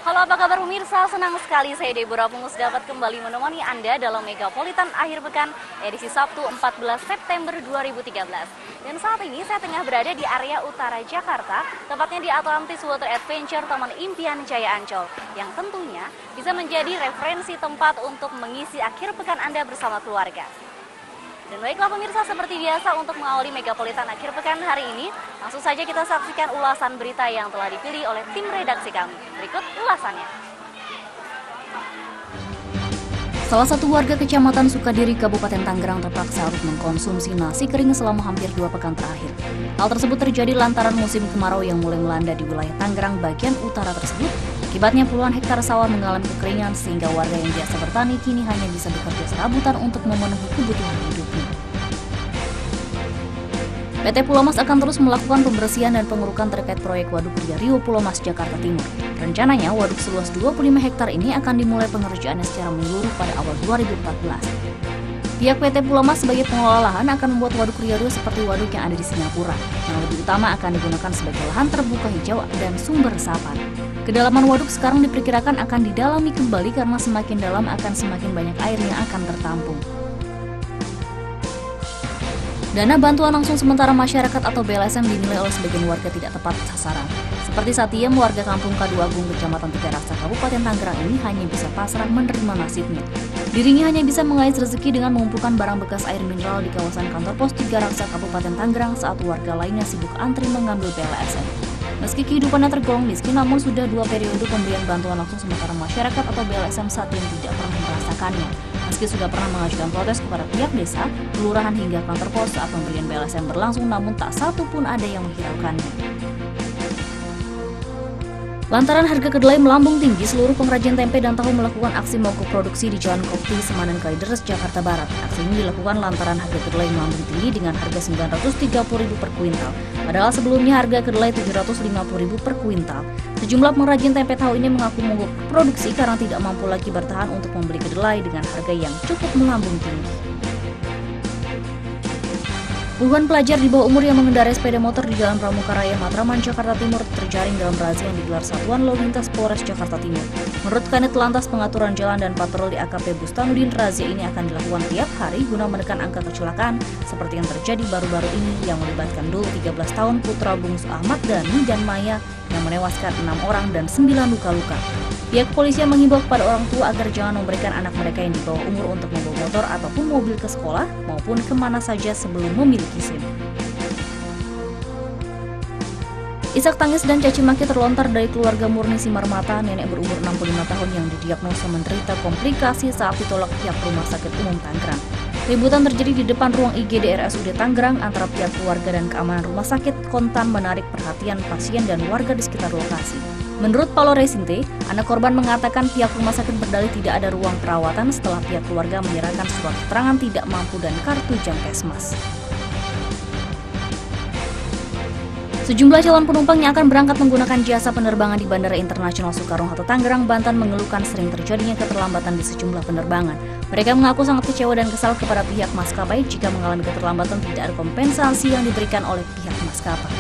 Halo, apa kabar pemirsa? Senang sekali saya Deborah Pungus dapat kembali menemani Anda dalam Megapolitan Akhir Pekan edisi Sabtu 14 September 2013. Dan saat ini saya tengah berada di area utara Jakarta, tepatnya di Atlantis Water Adventure Taman Impian Jaya Ancol, yang tentunya bisa menjadi referensi tempat untuk mengisi akhir pekan Anda bersama keluarga. Dan baiklah pemirsa, seperti biasa untuk mengawali Megapolitan Akhir Pekan hari ini, langsung saja kita saksikan ulasan berita yang telah dipilih oleh tim redaksi kami. Berikut ulasannya. Salah satu warga Kecamatan Sukadiri, Kabupaten Tangerang terpaksa harus mengkonsumsi nasi kering selama hampir 2 pekan terakhir. Hal tersebut terjadi lantaran musim kemarau yang mulai melanda di wilayah Tangerang bagian utara tersebut. Akibatnya puluhan hektar sawah mengalami kekeringan sehingga warga yang biasa bertani kini hanya bisa bekerja serabutan untuk memenuhi kebutuhan hidupnya. PT Pulau Mas akan terus melakukan pembersihan dan pengurukan terkait proyek Waduk Rio Pulau Mas, Jakarta Timur. Rencananya, waduk seluas 25 hektar ini akan dimulai pengerjaannya secara menyeluruh pada awal 2014. Pihak PT Pulau Mas sebagai pengelola lahan akan membuat Waduk Rio seperti waduk yang ada di Singapura, yang lebih utama akan digunakan sebagai lahan terbuka hijau dan sumber resapan. Kedalaman waduk sekarang diperkirakan akan didalami kembali karena semakin dalam akan semakin banyak air yang akan tertampung. Dana bantuan langsung sementara masyarakat atau BLSM dinilai oleh sebagian warga tidak tepat sasaran. Seperti Satiem, warga kampung Kadu Agung, Kecamatan Tiga Raksa, Kabupaten Tangerang ini hanya bisa pasrah menerima nasibnya. Dirinya hanya bisa mengais rezeki dengan mengumpulkan barang bekas air mineral di kawasan kantor pos Tiga Raksa, Kabupaten Tangerang saat warga lainnya sibuk antri mengambil BLSM. Meski kehidupannya tergolong miskin, namun sudah 2 periode pemberian bantuan langsung sementara masyarakat atau BLSM Satiem tidak pernah merasakannya. Meski sudah pernah mengajukan protes kepada pihak desa, kelurahan hingga kantor pos saat pemberian BLSM berlangsung, namun tak satu pun ada yang menghiraukannya. Lantaran harga kedelai melambung tinggi, seluruh pengrajin tempe dan tahu melakukan aksi mogok produksi di Jalan Kopti, Semanan Kalideres, Jakarta Barat. Aksi ini dilakukan lantaran harga kedelai melambung tinggi dengan harga Rp930.000 per kuintal. Padahal sebelumnya harga kedelai Rp750.000 per kuintal. Sejumlah pengrajin tempe tahu ini mengaku mogok produksi karena tidak mampu lagi bertahan untuk membeli kedelai dengan harga yang cukup melambung tinggi. Puluhan pelajar di bawah umur yang mengendarai sepeda motor di Jalan Pramuka Raya, Matraman, Jakarta Timur terjaring dalam razia yang digelar Satuan Lalu Lintas Polres Jakarta Timur. Menurut Kanit Lantas Pengaturan Jalan dan Patroli AKP Bustanuddin, razia ini akan dilakukan tiap hari guna menekan angka kecelakaan seperti yang terjadi baru-baru ini yang melibatkan Dul 13 tahun putra bungsu Ahmad Dhani dan Maya yang menewaskan 6 orang dan 9 luka-luka. Pihak kepolisian mengimbau kepada orang tua agar jangan memberikan anak mereka yang di bawah umur untuk membawa motor ataupun mobil ke sekolah maupun kemana saja sebelum memiliki SIM. Isak tangis dan caci maki terlontar dari keluarga Murni Simarmata, nenek berumur 65 tahun yang didiagnosa menderita komplikasi saat ditolak pihak Rumah Sakit Umum Tangerang. Ributan terjadi di depan ruang IGD RSUD Tangerang antara pihak keluarga dan keamanan rumah sakit kontan menarik perhatian pasien dan warga di sekitar lokasi. Menurut Paulo Resinte, anak korban mengatakan pihak rumah sakit berdalih tidak ada ruang perawatan setelah pihak keluarga menyerahkan surat keterangan tidak mampu dan kartu Jamkesmas. Sejumlah calon penumpang yang akan berangkat menggunakan jasa penerbangan di Bandara Internasional Soekarno-Hatta Tangerang, Banten mengeluhkan sering terjadinya keterlambatan di sejumlah penerbangan. Mereka mengaku sangat kecewa dan kesal kepada pihak maskapai jika mengalami keterlambatan tidak ada kompensasi yang diberikan oleh pihak maskapai.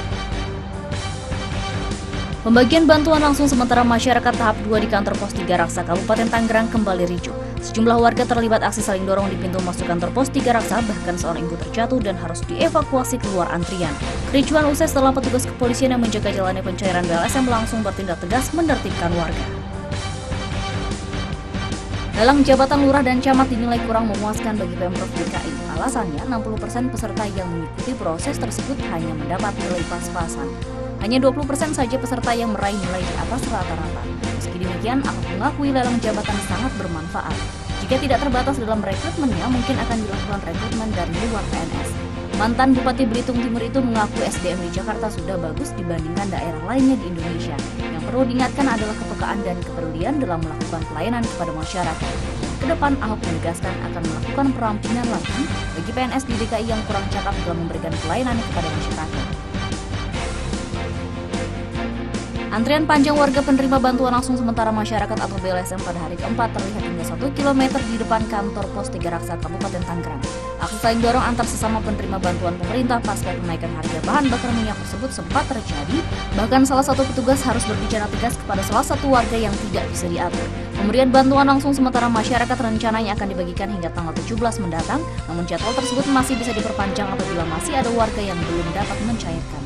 Pembagian bantuan langsung sementara masyarakat tahap 2 di kantor pos Tiga Raksa, Kabupaten Tangerang kembali ricuh. Sejumlah warga terlibat aksi saling dorong di pintu masuk kantor pos Tiga Raksa, bahkan seorang ibu terjatuh dan harus dievakuasi keluar antrian. Kericuhan usai setelah petugas kepolisian yang menjaga jalannya pencairan BLSM langsung bertindak tegas menertibkan warga. Lelang jabatan lurah dan camat dinilai kurang memuaskan bagi Pemprov DKI. Alasannya, 60% peserta yang mengikuti proses tersebut hanya mendapat nilai pas-pasan. Hanya 20% saja peserta yang meraih nilai di atas rata-rata. Meski demikian, Ahok mengakui lelang jabatan sangat bermanfaat. Jika tidak terbatas dalam rekrutmennya, mungkin akan dilakukan rekrutmen dari luar PNS. Mantan Bupati Belitung Timur itu mengaku SDM di Jakarta sudah bagus dibandingkan daerah lainnya di Indonesia. Yang perlu diingatkan adalah kepekaan dan kepedulian dalam melakukan pelayanan kepada masyarakat. Kedepan, Ahok menegaskan akan melakukan perampingan lagi bagi PNS di DKI yang kurang cakap dalam memberikan pelayanan kepada masyarakat. Antrian panjang warga penerima bantuan langsung sementara masyarakat atau BLSM pada hari keempat terlihat hingga 1 km di depan kantor pos Tiga Raksa, Kabupaten Tangerang. Aksi saling dorong antar sesama penerima bantuan pemerintah pasca kenaikan harga bahan bakar minyak tersebut sempat terjadi, bahkan salah satu petugas harus berbicara tegas kepada salah satu warga yang tidak bisa diatur. Pemberian bantuan langsung sementara masyarakat rencananya akan dibagikan hingga tanggal 17 mendatang, namun jadwal tersebut masih bisa diperpanjang apabila masih ada warga yang belum dapat mencairkan.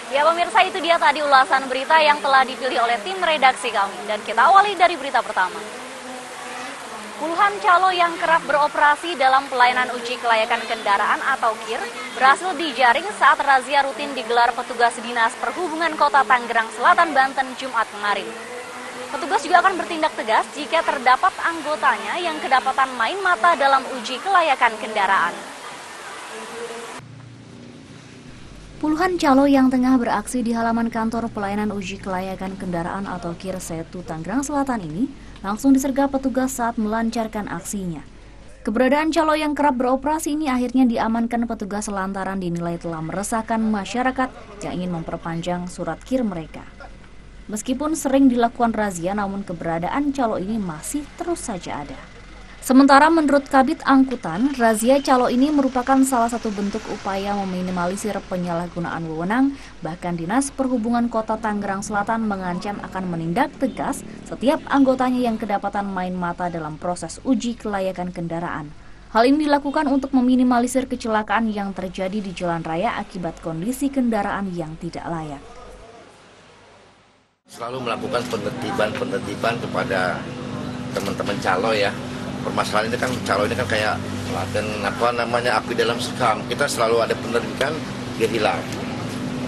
Ya pemirsa, itu dia tadi ulasan berita yang telah dipilih oleh tim redaksi kami. Dan kita awali dari berita pertama. Puluhan calo yang kerap beroperasi dalam pelayanan uji kelayakan kendaraan atau KIR berhasil dijaring saat razia rutin digelar petugas Dinas Perhubungan Kota Tangerang Selatan, Banten, Jumat kemarin. Petugas juga akan bertindak tegas jika terdapat anggotanya yang kedapatan main mata dalam uji kelayakan kendaraan. Puluhan calo yang tengah beraksi di halaman kantor pelayanan uji kelayakan kendaraan atau KIR Setu Tangerang Selatan ini langsung disergap petugas saat melancarkan aksinya. Keberadaan calo yang kerap beroperasi ini akhirnya diamankan petugas lantaran dinilai telah meresahkan masyarakat yang ingin memperpanjang surat KIR mereka. Meskipun sering dilakukan razia, namun keberadaan calo ini masih terus saja ada. Sementara menurut Kabid Angkutan, razia calo ini merupakan salah satu bentuk upaya meminimalisir penyalahgunaan wewenang. Bahkan Dinas Perhubungan Kota Tangerang Selatan mengancam akan menindak tegas setiap anggotanya yang kedapatan main mata dalam proses uji kelayakan kendaraan. Hal ini dilakukan untuk meminimalisir kecelakaan yang terjadi di jalan raya akibat kondisi kendaraan yang tidak layak. Selalu melakukan penertiban kepada teman-teman calo ya. Permasalahan ini kan calo ini kan kayak api dalam sekam. Kita selalu ada penerbitan, dia hilang.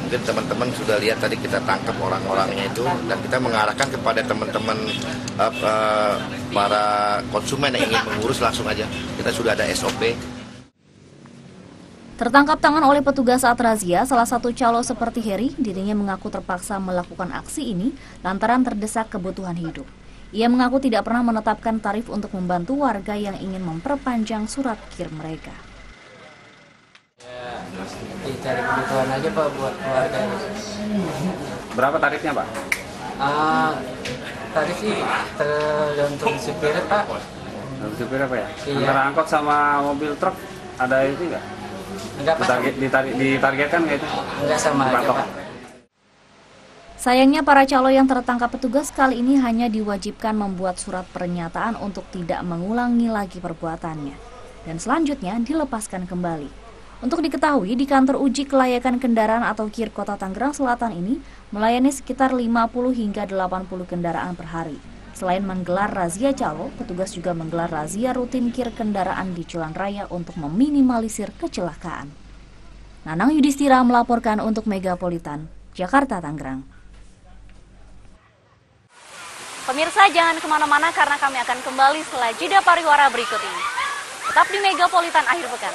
Mungkin teman-teman sudah lihat tadi kita tangkap orang-orangnya itu dan kita mengarahkan kepada teman-teman para konsumen yang ingin mengurus langsung aja. Kita sudah ada SOP. Tertangkap tangan oleh petugas saat razia, salah satu calo seperti Heri, dirinya mengaku terpaksa melakukan aksi ini lantaran terdesak kebutuhan hidup. Ia mengaku tidak pernah menetapkan tarif untuk membantu warga yang ingin memperpanjang surat KIR mereka. Ya, dicari kebutuhan aja Pak buat keluarga. Berapa tarifnya Pak? Tarif sih tergantung supirnya Pak. Supir apa ya? Iya. Antara angkot sama mobil truk ada itu nggak? Enggak Pak. Ditargetkan nggak itu? Enggak sama aja Pak. Sayangnya para calo yang tertangkap petugas kali ini hanya diwajibkan membuat surat pernyataan untuk tidak mengulangi lagi perbuatannya. Dan selanjutnya dilepaskan kembali. Untuk diketahui, di kantor uji kelayakan kendaraan atau KIR Kota Tangerang Selatan ini melayani sekitar 50 hingga 80 kendaraan per hari. Selain menggelar razia calo, petugas juga menggelar razia rutin KIR kendaraan di jalan raya untuk meminimalisir kecelakaan. Nanang Yudhistira melaporkan untuk Megapolitan, Jakarta, Tangerang. Pemirsa, jangan kemana-mana karena kami akan kembali setelah jeda pariwara berikut ini. Tetap di Megapolitan akhir pekan.